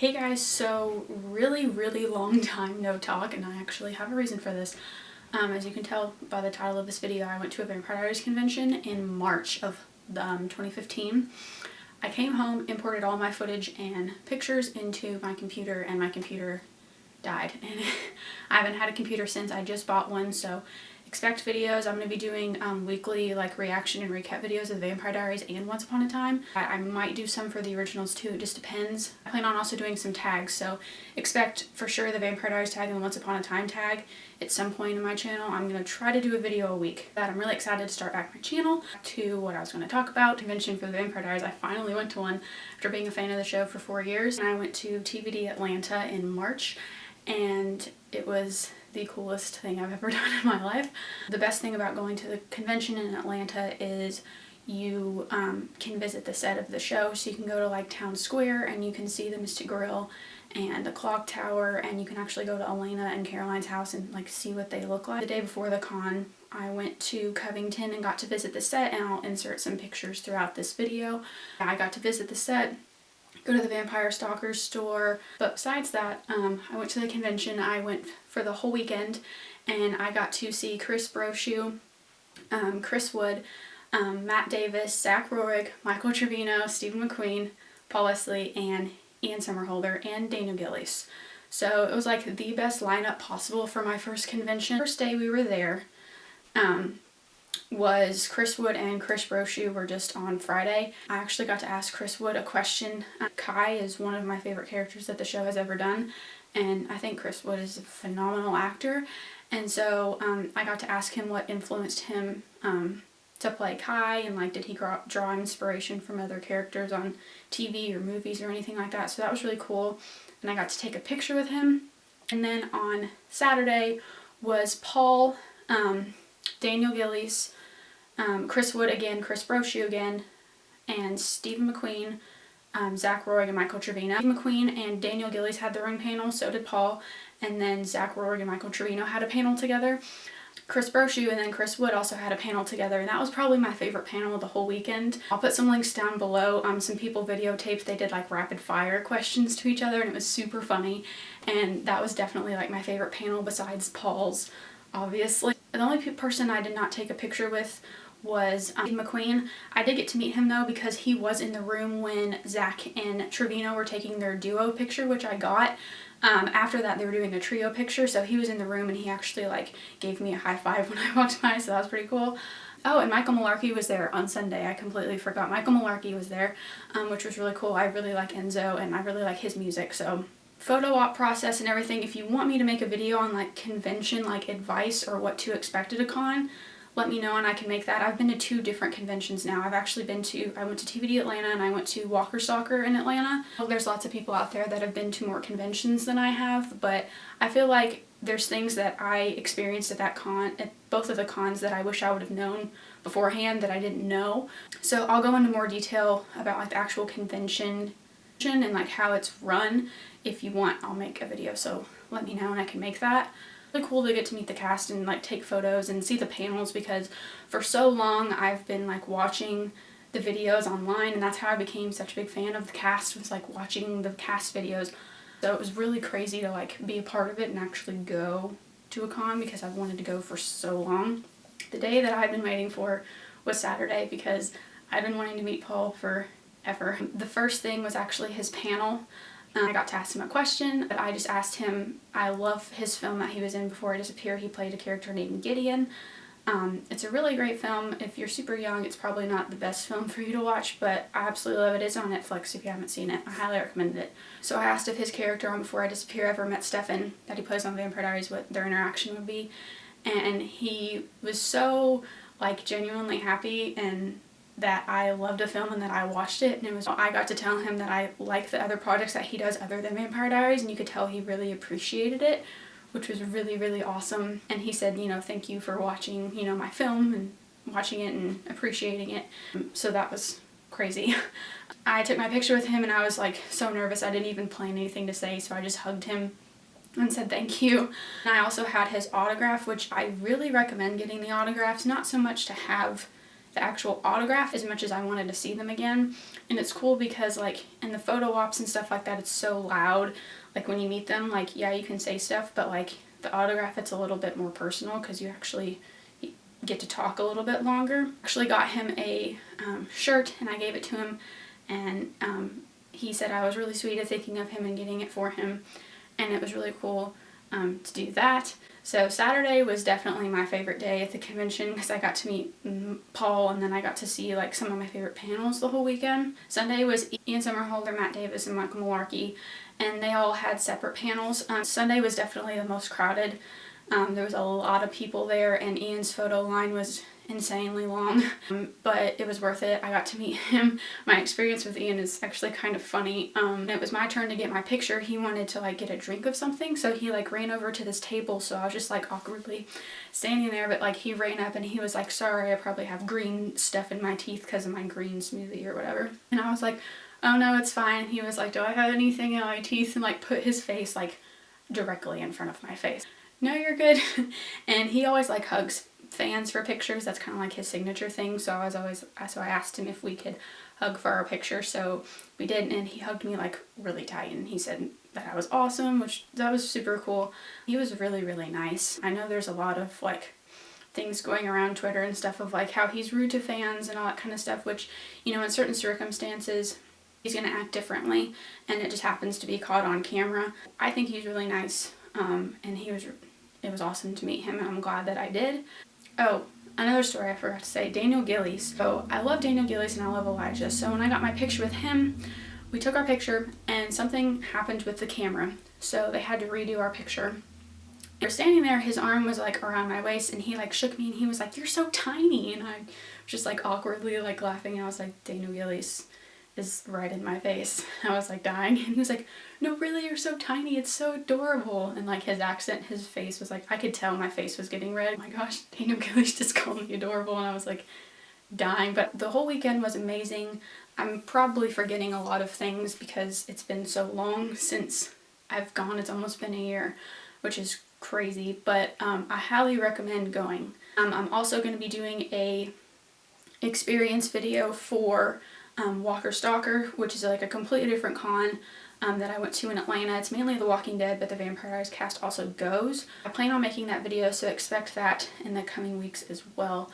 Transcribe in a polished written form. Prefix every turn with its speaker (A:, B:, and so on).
A: Hey guys, so really long time no talk, and I actually have a reason for this. As you can tell by the title of this video, I went to a Vampire Diaries convention in March of 2015. I came home, imported all my footage and pictures into my computer, and my computer died. And I haven't had a computer since. I just bought one, so expect videos. I'm going to be doing weekly reaction and recap videos of the Vampire Diaries and Once Upon a Time. I might do some for the originals too, it just depends. I plan on also doing some tags, so expect for sure the Vampire Diaries tag and the Once Upon a Time tag at some point in my channel. I'm going to try to do a video a week. I'm really excited to start back my channel. To what I was going to talk about, convention for the Vampire Diaries. I finally went to one after being a fan of the show for 4 years. And I went to TVD Atlanta in March, and it was the coolest thing I've ever done in my life. The best thing about going to the convention in Atlanta is you can visit the set of the show, so you can go to Town Square and you can see the Mystic Grill and the clock tower, and you can actually go to Elena and Caroline's house and see what they look like. The day before the con, I went to Covington and got to visit the set, and I'll insert some pictures throughout this video. I got to visit the set, go to the Vampire Stalkers store, but besides that, I went to the convention. I went for the whole weekend, and I got to see Chris Brochu, Chris Wood, Matt Davis, Zach Rohrig, Michael Trevino, Stephen McQueen, Paul Wesley, and Ian Somerhalder, and Daniel Gillies. So it was the best lineup possible for my first convention. First day we were there, was Chris Wood and Chris Brochu were just on Friday. I actually got to ask Chris Wood a question. Kai is one of my favorite characters that the show has ever done, and I think Chris Wood is a phenomenal actor, and so I got to ask him what influenced him to play Kai, and did he draw inspiration from other characters on TV or movies or anything like that. So that was really cool, and I got to take a picture with him. And then on Saturday was Paul, Daniel Gillies, Chris Wood again, Chris Brochu again, and Stephen McQueen, Zach Rohrig, and Michael Trevino. Stephen McQueen and Daniel Gillies had their own panel, so did Paul, and then Zach Rohrig and Michael Trevino had a panel together. Chris Brochu and then Chris Wood also had a panel together, and that was probably my favorite panel of the whole weekend. I'll put some links down below. Some people videotaped, they did rapid fire questions to each other, and it was super funny, and that was definitely my favorite panel besides Paul's, obviously. The only person I did not take a picture with was Steve McQueen. I did get to meet him though, because he was in the room when Zach and Trevino were taking their duo picture, which I got. After that they were doing a trio picture, so he was in the room and he actually gave me a high five when I walked by, so that was pretty cool. Oh, and Michael Malarkey was there on Sunday. I completely forgot. Michael Malarkey was there, which was really cool. I really like Enzo and I really like his music, so photo op process and everything. If you want me to make a video on convention advice or what to expect at a con, let me know and I can make that. I've been to 2 different conventions now. I've actually been to, I went to TVD Atlanta and I went to Walker Stalker in Atlanta. Well, there's lots of people out there that have been to more conventions than I have, but I feel like there's things that I experienced at that con, at both of the cons, that I wish I would have known beforehand that I didn't know. So I'll go into more detail about the actual convention and how it's run. If you want, I'll make a video, so let me know and I can make that. Really cool to get to meet the cast and take photos and see the panels, because for so long I've been watching the videos online, and that's how I became such a big fan of the cast, was watching the cast videos. So it was really crazy to be a part of it and actually go to a con, because I've wanted to go for so long. The day that I've been waiting for was Saturday, because I've been wanting to meet Paul forever. The first thing was actually his panel. I got to ask him a question, but I just asked him, I love his film that he was in before I disappeared. He played a character named Gideon. It's a really great film. If you're super young, it's probably not the best film for you to watch, but I absolutely love it. It's on Netflix if you haven't seen it. I highly recommend it. So I asked if his character on Before I Disappear ever met Stefan, that he plays on Vampire Diaries, what their interaction would be. And he was so genuinely happy, and that I loved a film and that I watched it, and I got to tell him that I like the other projects that he does other than Vampire Diaries, and you could tell he really appreciated it, which was really awesome. And he said, thank you for watching, my film and watching it and appreciating it. So that was crazy. I took my picture with him and I was so nervous. I didn't even plan anything to say, so I just hugged him and said thank you. And I also had his autograph, which I really recommend getting the autographs, not so much to have the actual autograph as much as I wanted to see them again. And it's cool because like in the photo ops and stuff like that, it's so loud. Like when you meet them, like yeah, you can say stuff, but like the autograph, it's a little bit more personal because you actually get to talk a little bit longer. Actually got him a shirt and I gave it to him, and he said I was really sweet of thinking of him and getting it for him, and it was really cool to do that. So Saturday was definitely my favorite day at the convention because I got to meet Paul, and then I got to see like some of my favorite panels the whole weekend. Sunday was Ian Somerhalder, Matt Davis, and Michael Malarkey, and they all had separate panels. Sunday was definitely the most crowded. There was a lot of people there, and Ian's photo line was insanely long, but it was worth it. I got to meet him. My experience with Ian is actually kind of funny. It was my turn to get my picture. He wanted to like get a drink of something, so he like ran over to this table, so I was just like awkwardly standing there, but like he ran up and he was like, sorry, I probably have green stuff in my teeth because of my green smoothie or whatever. And I was like, oh no, it's fine. He was like, do I have anything in my teeth? And like put his face like directly in front of my face. No, you're good. And he always like hugs fans for pictures. That's kind of like his signature thing. So I asked him if we could hug for our picture. So we did, and he hugged me like really tight, and he said that I was awesome, which that was super cool. He was really, really nice. I know there's a lot of like things going around Twitter and stuff of like how he's rude to fans and all that kind of stuff, which, you know, in certain circumstances he's going to act differently, and it just happens to be caught on camera. I think he's really nice, and it was awesome to meet him, and I'm glad that I did. Oh, another story I forgot to say, Daniel Gillies. So I love Daniel Gillies and I love Elijah. So when I got my picture with him, we took our picture and something happened with the camera. So they had to redo our picture. We were standing there, his arm was like around my waist, and he like shook me and he was like, you're so tiny. And I was just like awkwardly like laughing, and I was like, Daniel Gillies is right in my face. I was like dying, and he was like, no, really, you're so tiny, it's so adorable. And like his accent, his face was like, I could tell my face was getting red. Oh my gosh, Daniel Gillies just called me adorable, and I was like dying. But the whole weekend was amazing. I'm probably forgetting a lot of things because it's been so long since I've gone. It's almost been a year, which is crazy, but I highly recommend going. I'm also going to be doing a experience video for Walker Stalker, which is like a completely different con that I went to in Atlanta. It's mainly The Walking Dead, but the Vampire Diaries cast also goes. I plan on making that video, so expect that in the coming weeks as well.